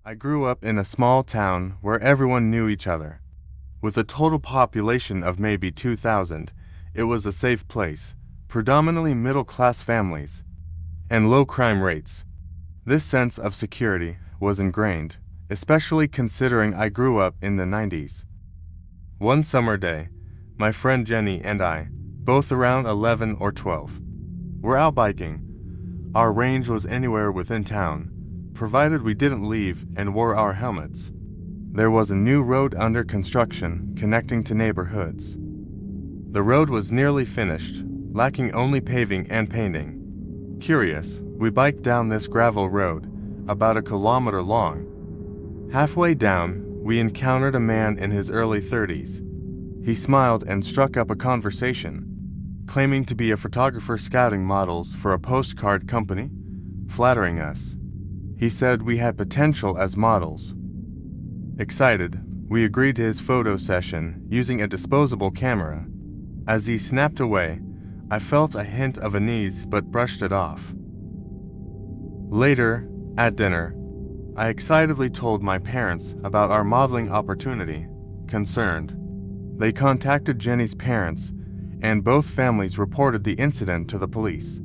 I grew up in a small town where everyone knew each other. With a total population of maybe 2,000, it was a safe place, predominantly middle-class families, and low crime rates. This sense of security was ingrained, especially considering I grew up in the 90s. One summer day, my friend Jenny and I, both around 11 or 12, were out biking. Our range was anywhere within town, provided we didn't leave and wore our helmets. There was a new road under construction connecting to neighborhoods. The road was nearly finished, lacking only paving and painting. Curious, we biked down this gravel road, about a kilometer long. Halfway down, we encountered a man in his early 30s. He smiled and struck up a conversation, claiming to be a photographer scouting models for a postcard company, flattering us. He said we had potential as models. Excited, we agreed to his photo session using a disposable camera. As he snapped away, I felt a hint of unease but brushed it off. Later, at dinner, I excitedly told my parents about our modeling opportunity. Concerned, they contacted Jenny's parents, and both families reported the incident to the police.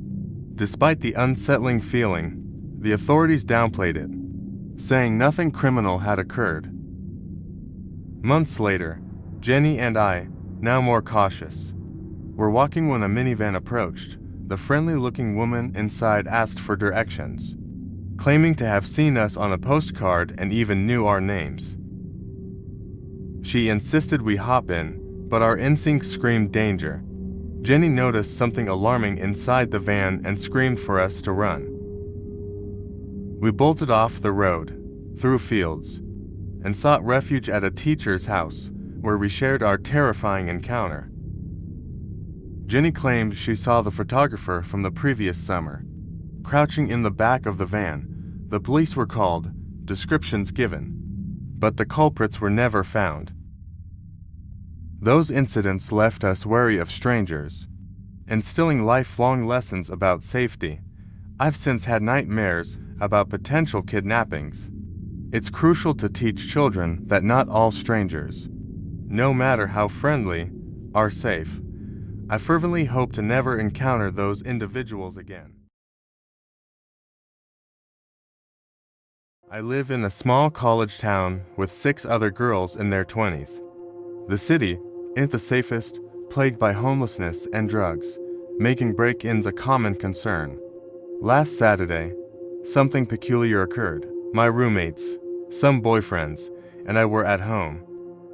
Despite the unsettling feeling, the authorities downplayed it, saying nothing criminal had occurred. Months later, Jenny and I, now more cautious, were walking when a minivan approached. The friendly-looking woman inside asked for directions, claiming to have seen us on a postcard and even knew our names. She insisted we hop in, but our instincts screamed danger. Jenny noticed something alarming inside the van and screamed for us to run. We bolted off the road, through fields, and sought refuge at a teacher's house, where we shared our terrifying encounter. Jenny claimed she saw the photographer from the previous summer. Crouching in the back of the van, the police were called, descriptions given, but the culprits were never found. Those incidents left us wary of strangers, instilling lifelong lessons about safety. I've since had nightmares about potential kidnappings. It's crucial to teach children that not all strangers, no matter how friendly, are safe. I fervently hope to never encounter those individuals again. I live in a small college town with 6 other girls in their 20s. The city isn't the safest, plagued by homelessness and drugs, making break-ins a common concern. Last Saturday, something peculiar occurred. My roommates, some boyfriends, and I were at home,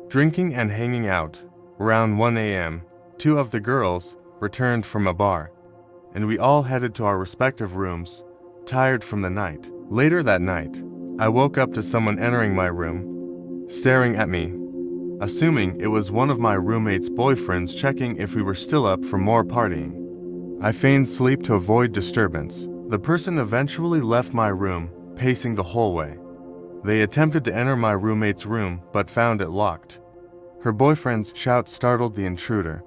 drinking and hanging out. Around 1 a.m., 2 of the girls returned from a bar, and we all headed to our respective rooms, tired from the night. Later that night, I woke up to someone entering my room, staring at me, assuming it was one of my roommate's boyfriends checking if we were still up for more partying. I feigned sleep to avoid disturbance. The person eventually left my room, pacing the hallway. They attempted to enter my roommate's room but found it locked. Her boyfriend's shout startled the intruder,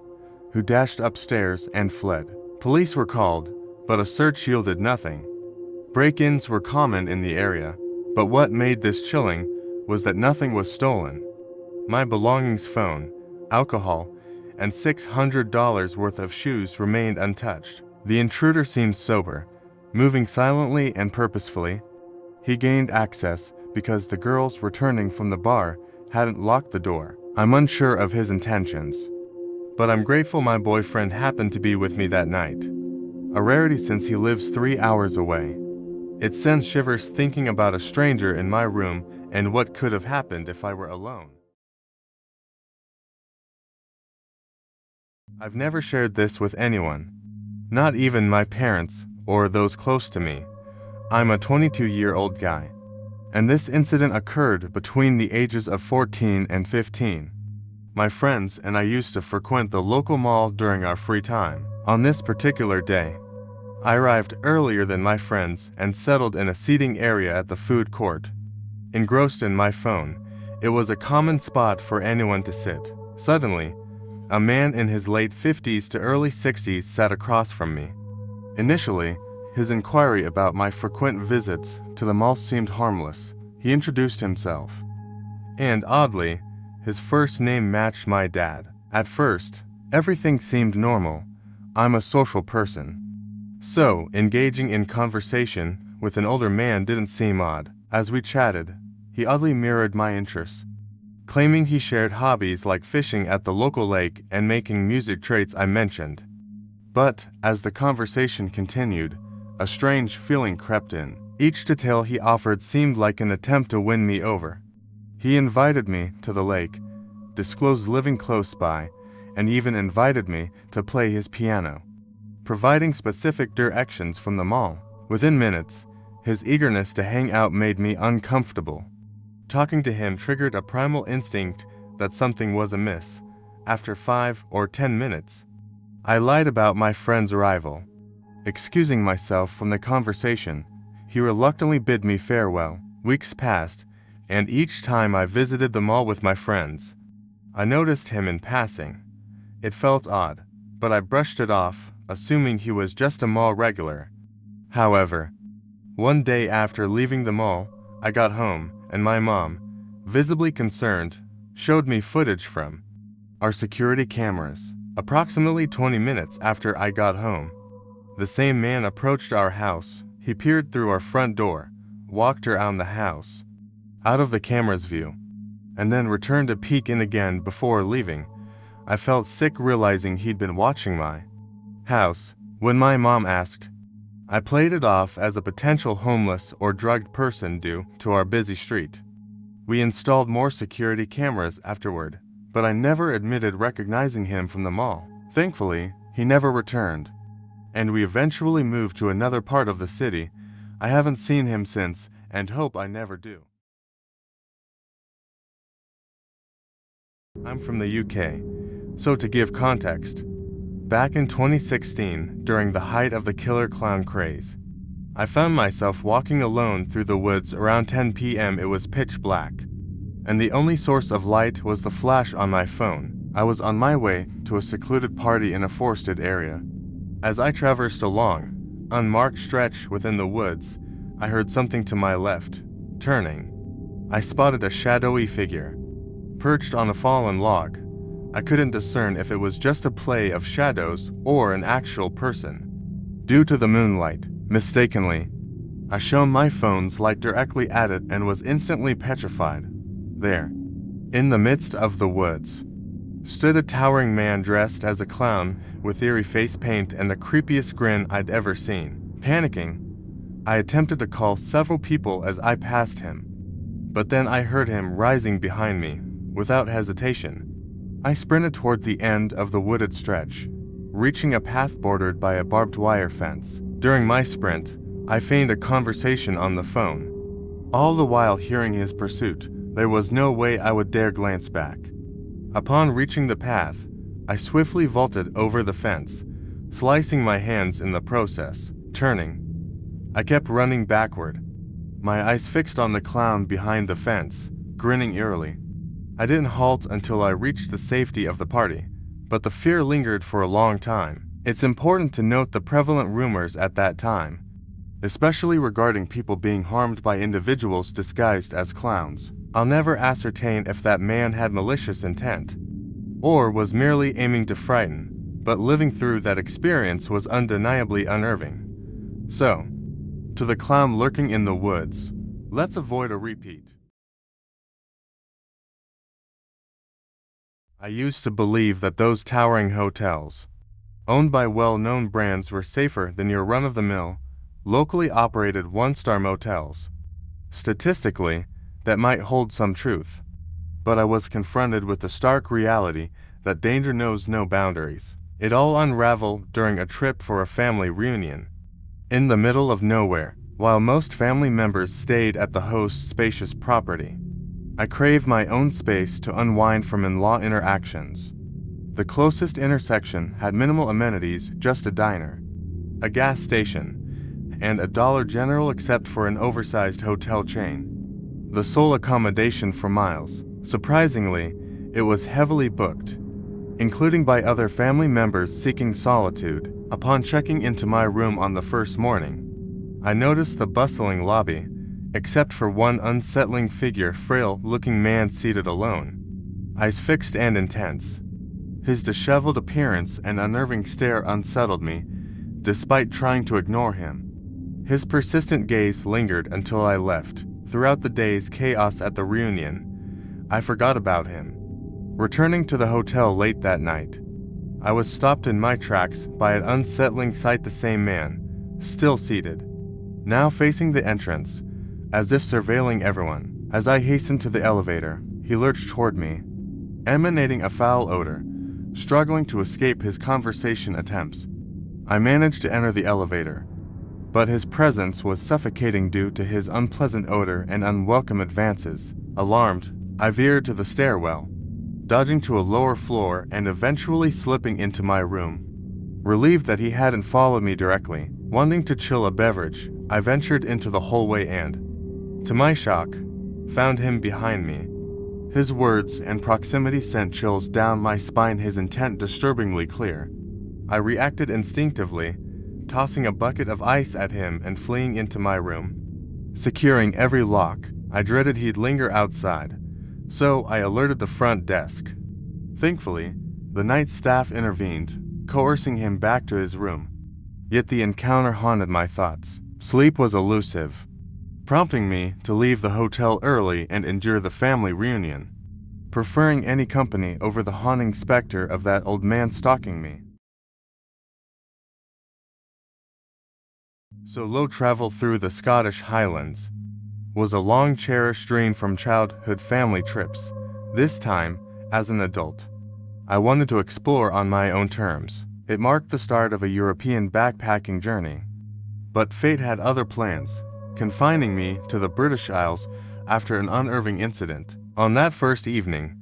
who dashed upstairs and fled. Police were called, but a search yielded nothing. Break-ins were common in the area, but what made this chilling was that nothing was stolen. My belongings, phone, alcohol, and $600 worth of shoes remained untouched. The intruder seemed sober, moving silently and purposefully. He gained access because the girls returning from the bar hadn't locked the door. I'm unsure of his intentions, but I'm grateful my boyfriend happened to be with me that night. A rarity since he lives 3 hours away. It sends shivers thinking about a stranger in my room and what could have happened if I were alone. I've never shared this with anyone, not even my parents or those close to me. I'm a 22-year-old guy, and this incident occurred between the ages of 14 and 15. My friends and I used to frequent the local mall during our free time. On this particular day, I arrived earlier than my friends and settled in a seating area at the food court. Engrossed in my phone, it was a common spot for anyone to sit. Suddenly, a man in his late 50s to early 60s sat across from me. Initially, his inquiry about my frequent visits to the mall seemed harmless. He introduced himself. And oddly, his first name matched my dad. At first, everything seemed normal. I'm a social person. So, engaging in conversation with an older man didn't seem odd. As we chatted, he oddly mirrored my interests, claiming he shared hobbies like fishing at the local lake and making music, traits I mentioned. But, as the conversation continued, a strange feeling crept in. Each detail he offered seemed like an attempt to win me over. He invited me to the lake, disclosed living close by, and even invited me to play his piano, providing specific directions from the mall. Within minutes, his eagerness to hang out made me uncomfortable. Talking to him triggered a primal instinct that something was amiss. After 5 or 10 minutes, I lied about my friend's arrival. Excusing myself from the conversation, he reluctantly bid me farewell. Weeks passed, and each time I visited the mall with my friends, I noticed him in passing. It felt odd, but I brushed it off, assuming he was just a mall regular. However, one day after leaving the mall, I got home, and my mom, visibly concerned, showed me footage from our security cameras. Approximately 20 minutes after I got home, the same man approached our house. He peered through our front door, walked around the house, out of the camera's view, and then returned to peek in again before leaving. I felt sick realizing he'd been watching my house. When my mom asked, I played it off as a potential homeless or drugged person due to our busy street. We installed more security cameras afterward, but I never admitted recognizing him from the mall. Thankfully, he never returned, and we eventually moved to another part of the city. I haven't seen him since and hope I never do. I'm from the UK, so to give context, back in 2016, during the height of the killer clown craze, I found myself walking alone through the woods around 10 p.m. It was pitch black, and the only source of light was the flash on my phone. I was on my way to a secluded party in a forested area. As I traversed a long, unmarked stretch within the woods, I heard something to my left. Turning, I spotted a shadowy figure, perched on a fallen log. I couldn't discern if it was just a play of shadows or an actual person. Due to the moonlight, mistakenly, I shone my phone's light directly at it and was instantly petrified. There, in the midst of the woods, stood a towering man dressed as a clown with eerie face paint and the creepiest grin I'd ever seen. Panicking, I attempted to call several people as I passed him, but then I heard him rising behind me. Without hesitation, I sprinted toward the end of the wooded stretch, reaching a path bordered by a barbed wire fence. During my sprint, I feigned a conversation on the phone, all the while hearing his pursuit. There was no way I would dare glance back. Upon reaching the path, I swiftly vaulted over the fence, slicing my hands in the process. Turning, I kept running backward, my eyes fixed on the clown behind the fence, grinning eerily. I didn't halt until I reached the safety of the party, but the fear lingered for a long time. It's important to note the prevalent rumors at that time, especially regarding people being harmed by individuals disguised as clowns. I'll never ascertain if that man had malicious intent, or was merely aiming to frighten, but living through that experience was undeniably unnerving. So, to the clown lurking in the woods, let's avoid a repeat. I used to believe that those towering hotels, owned by well-known brands, were safer than your run-of-the-mill, locally operated one-star motels. Statistically, that might hold some truth, but I was confronted with the stark reality that danger knows no boundaries. It all unraveled during a trip for a family reunion. In the middle of nowhere, while most family members stayed at the host's spacious property, I craved my own space to unwind from in-law interactions. The closest intersection had minimal amenities, just a diner, a gas station, and a Dollar General except for an oversized hotel chain, the sole accommodation for miles. Surprisingly, it was heavily booked, including by other family members seeking solitude. Upon checking into my room on the first morning, I noticed the bustling lobby. except for one unsettling figure, frail-looking man seated alone, eyes fixed and intense. His disheveled appearance and unnerving stare unsettled me, despite trying to ignore him. His persistent gaze lingered until I left. Throughout the day's chaos at the reunion, I forgot about him. Returning to the hotel late that night, I was stopped in my tracks by an unsettling sight: the same man, still seated, now facing the entrance, as if surveilling everyone. As I hastened to the elevator, he lurched toward me, emanating a foul odor, struggling to escape his conversation attempts. I managed to enter the elevator, but his presence was suffocating due to his unpleasant odor and unwelcome advances. Alarmed, I veered to the stairwell, dodging to a lower floor and eventually slipping into my room. Relieved that he hadn't followed me directly, wanting to chill a beverage, I ventured into the hallway and, to my shock, found him behind me. His words and proximity sent chills down my spine, his intent disturbingly clear. I reacted instinctively, tossing a bucket of ice at him and fleeing into my room. Securing every lock, I dreaded he'd linger outside, so I alerted the front desk. Thankfully, the night staff intervened, coercing him back to his room. Yet the encounter haunted my thoughts. Sleep was elusive, prompting me to leave the hotel early and endure the family reunion, preferring any company over the haunting specter of that old man stalking me. Solo travel through the Scottish Highlands was a long-cherished dream from childhood family trips. This time, as an adult, I wanted to explore on my own terms. It marked the start of a European backpacking journey. But fate had other plans, confining me to the British Isles after an unnerving incident. On that first evening,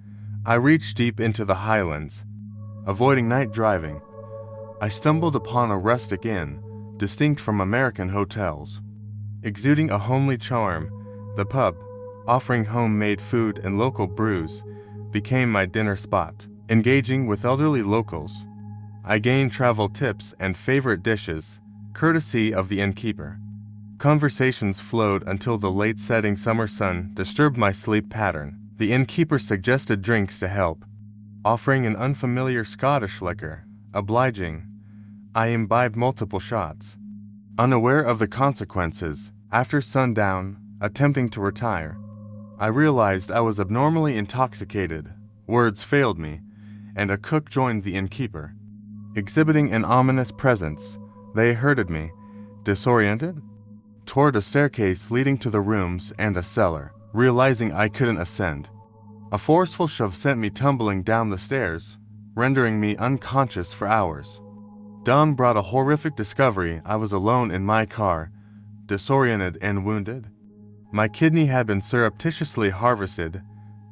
I reached deep into the Highlands. Avoiding night driving, I stumbled upon a rustic inn, distinct from American hotels. Exuding a homely charm, the pub, offering homemade food and local brews, became my dinner spot. Engaging with elderly locals, I gained travel tips and favorite dishes, courtesy of the innkeeper. Conversations flowed until the late-setting summer sun disturbed my sleep pattern. The innkeeper suggested drinks to help, offering an unfamiliar Scottish liquor. Obliging, I imbibed multiple shots. Unaware of the consequences, after sundown, attempting to retire, I realized I was abnormally intoxicated. Words failed me, and a cook joined the innkeeper. Exhibiting an ominous presence, they herded me, disoriented, toward a staircase leading to the rooms and a cellar. Realizing I couldn't ascend, a forceful shove sent me tumbling down the stairs, rendering me unconscious for hours. Dawn brought a horrific discovery: I was alone in my car, disoriented and wounded. My kidney had been surreptitiously harvested,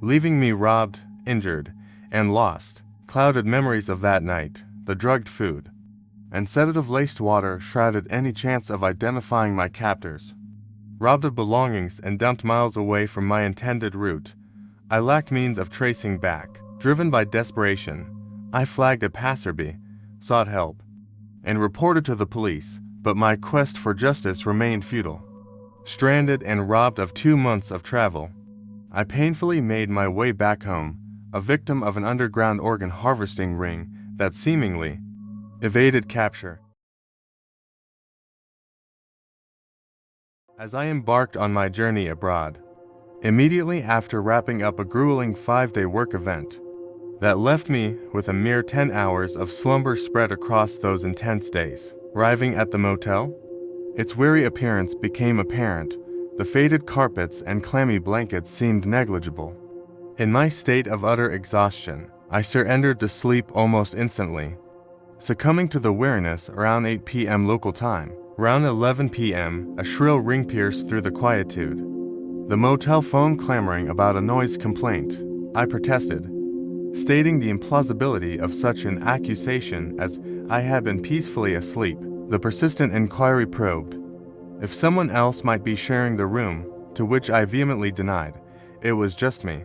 leaving me robbed, injured, and lost. Clouded memories of that night, the drugged food, and sedative-laced water shrouded any chance of identifying my captors. Robbed of belongings and dumped miles away from my intended route, I lacked means of tracing back. Driven by desperation, I flagged a passerby, sought help, and reported to the police, but my quest for justice remained futile. Stranded and robbed of 2 months of travel, I painfully made my way back home, a victim of an underground organ harvesting ring that seemingly evaded capture. As I embarked on my journey abroad, immediately after wrapping up a grueling 5-day work event that left me with a mere 10 hours of slumber spread across those intense days, arriving at the motel, its weary appearance became apparent. The faded carpets and clammy blankets seemed negligible. In my state of utter exhaustion, I surrendered to sleep almost instantly, succumbing to the weariness around 8 p.m. local time. Around 11 p.m., a shrill ring pierced through the quietude. The motel phone clamoring about a noise complaint. I protested, stating the implausibility of such an accusation as I had been peacefully asleep. The persistent inquiry probed if someone else might be sharing the room, to which I vehemently denied. It was just me,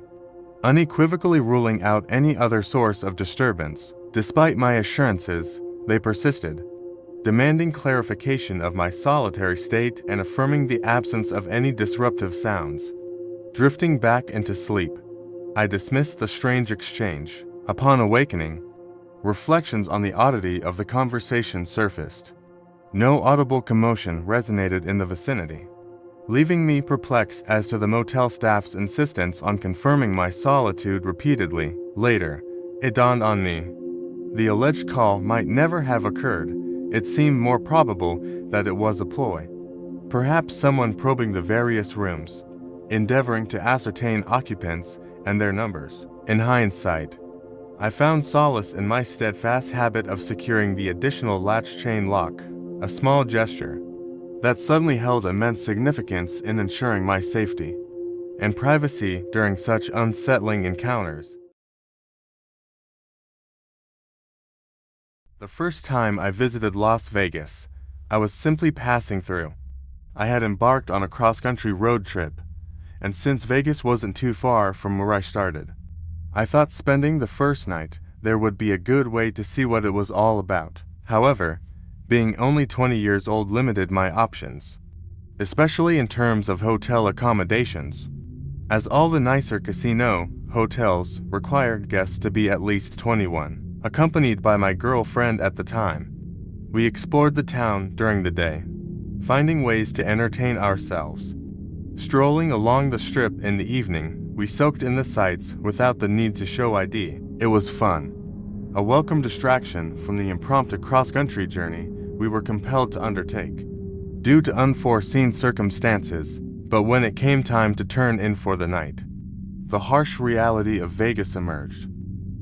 unequivocally ruling out any other source of disturbance. Despite my assurances, they persisted, demanding clarification of my solitary state and affirming the absence of any disruptive sounds. Drifting back into sleep, I dismissed the strange exchange. Upon awakening, reflections on the oddity of the conversation surfaced. No audible commotion resonated in the vicinity, leaving me perplexed as to the motel staff's insistence on confirming my solitude repeatedly. Later, it dawned on me. The alleged call might never have occurred. It seemed more probable that it was a ploy. Perhaps someone probing the various rooms, endeavoring to ascertain occupants and their numbers. In hindsight, I found solace in my steadfast habit of securing the additional latch chain lock, a small gesture that suddenly held immense significance in ensuring my safety and privacy during such unsettling encounters. The first time I visited Las Vegas, I was simply passing through. I had embarked on a cross-country road trip, and since Vegas wasn't too far from where I started, I thought spending the first night there would be a good way to see what it was all about. However, being only 20 years old limited my options, especially in terms of hotel accommodations, as all the nicer casino hotels required guests to be at least 21. Accompanied by my girlfriend at the time, we explored the town during the day, finding ways to entertain ourselves. Strolling along the strip in the evening, we soaked in the sights without the need to show ID. It was fun, a welcome distraction from the impromptu cross-country journey we were compelled to undertake due to unforeseen circumstances. But when it came time to turn in for the night, the harsh reality of Vegas emerged.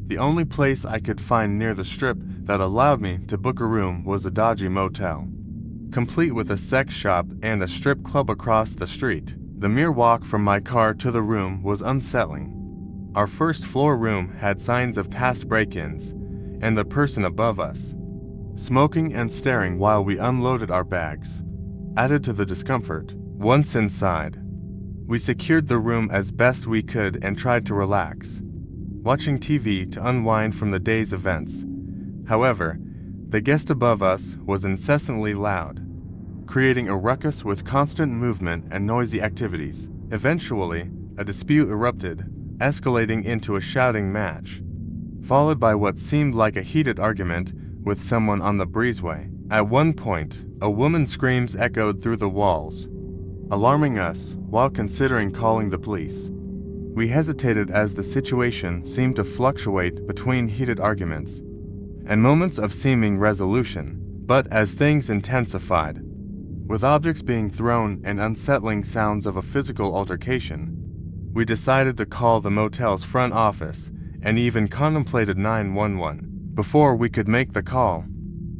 The only place I could find near the strip that allowed me to book a room was a dodgy motel, complete with a sex shop and a strip club across the street. The mere walk from my car to the room was unsettling. Our first floor room had signs of past break-ins, and the person above us, smoking and staring while we unloaded our bags, added to the discomfort. Once inside, we secured the room as best we could and tried to relax, watching TV to unwind from the day's events. However, the guest above us was incessantly loud, creating a ruckus with constant movement and noisy activities. Eventually, a dispute erupted, escalating into a shouting match, followed by what seemed like a heated argument with someone on the breezeway. At one point, a woman's screams echoed through the walls, alarming us while considering calling the police. We hesitated as the situation seemed to fluctuate between heated arguments and moments of seeming resolution. But as things intensified, with objects being thrown and unsettling sounds of a physical altercation, we decided to call the motel's front office and even contemplated 911. Before we could make the call,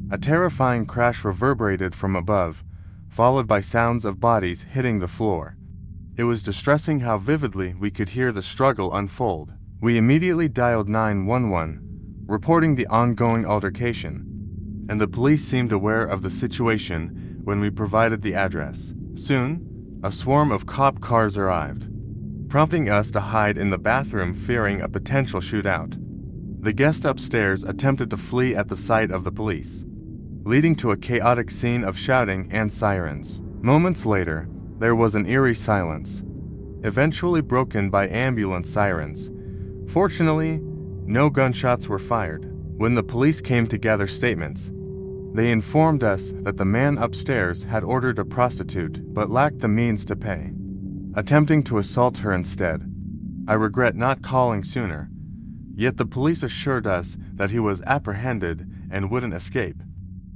a terrifying crash reverberated from above, followed by sounds of bodies hitting the floor. It was distressing how vividly we could hear the struggle unfold. We immediately dialed 911, reporting the ongoing altercation, and the police seemed aware of the situation when we provided the address. Soon, a swarm of cop cars arrived, prompting us to hide in the bathroom fearing a potential shootout. The guest upstairs attempted to flee at the sight of the police, leading to a chaotic scene of shouting and sirens. Moments later, there was an eerie silence, eventually broken by ambulance sirens. Fortunately, no gunshots were fired. When the police came to gather statements, they informed us that the man upstairs had ordered a prostitute but lacked the means to pay, attempting to assault her instead. I regret not calling sooner, yet the police assured us that he was apprehended and wouldn't escape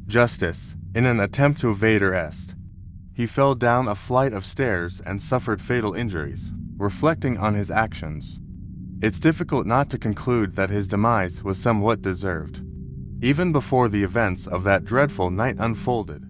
justice. In an attempt to evade arrest, he fell down a flight of stairs and suffered fatal injuries. Reflecting on his actions, it's difficult not to conclude that his demise was somewhat deserved, even before the events of that dreadful night unfolded.